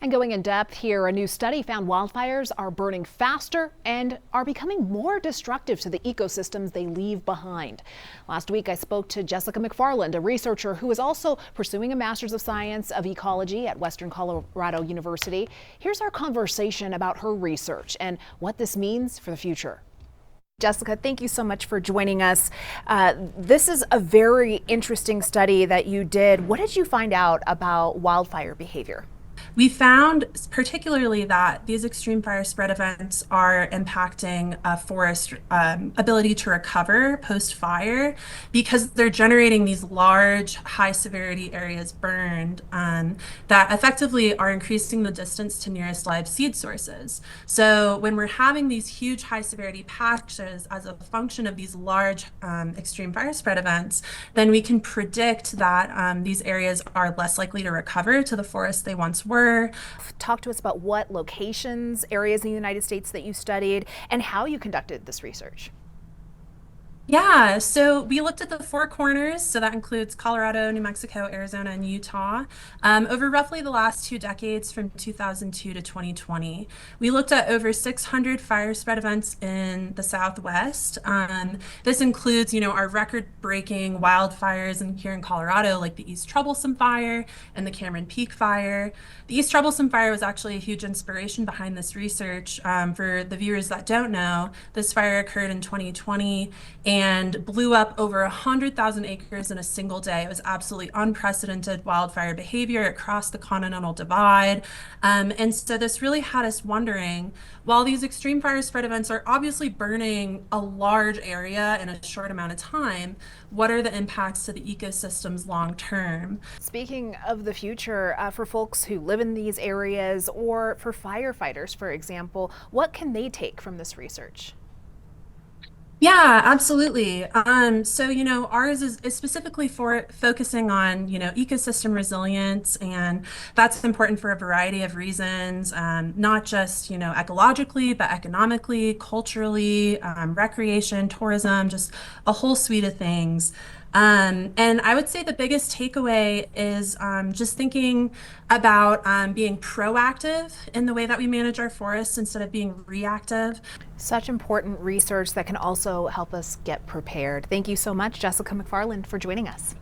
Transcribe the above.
And going in depth here, a new study found wildfires are burning faster and are becoming more destructive to the ecosystems they leave behind. Last week, I spoke to Jessica McFarland, a researcher who is also pursuing a Master's of Science of Ecology at Western Colorado University. Here's our conversation about her research and what this means for the future. Jessica, thank you so much for joining us. This is a very interesting study that you did. What did you find out about wildfire behavior? We found particularly that these extreme fire spread events are impacting a forest ability to recover post-fire because they're generating these large, high-severity areas burned that effectively are increasing the distance to nearest live seed sources. So when we're having these huge high-severity patches as a function of these large extreme fire spread events, then we can predict that these areas are less likely to recover to the forest they once were. Talk to us about what locations, areas in the United States that you studied, and how you conducted this research. Yeah, so we looked at the four corners, so that includes Colorado, New Mexico, Arizona, and Utah, over roughly the last 2 decades from 2002 to 2020. We looked at over 600 fire spread events in the Southwest. This includes, our record-breaking wildfires here in Colorado, like the East Troublesome Fire and the Cameron Peak Fire. The East Troublesome Fire was actually a huge inspiration behind this research. For the viewers that don't know, this fire occurred in 2020 and blew up over 100,000 acres in a single day. It was absolutely unprecedented wildfire behavior across the Continental Divide. And so this really had us wondering, while these extreme fire spread events are obviously burning a large area in a short amount of time, what are the impacts to the ecosystems long term? Speaking of the future, for folks who live in these areas or for firefighters, for example, what can they take from this research? Yeah, absolutely. So, ours is specifically for focusing on, ecosystem resilience, and that's important for a variety of reasons, not just, ecologically, but economically, culturally, recreation, tourism, just a whole suite of things. And I would say the biggest takeaway is just thinking about being proactive in the way that we manage our forests instead of being reactive. Such important research that can also help us get prepared. Thank you so much, Jessica McFarland, for joining us.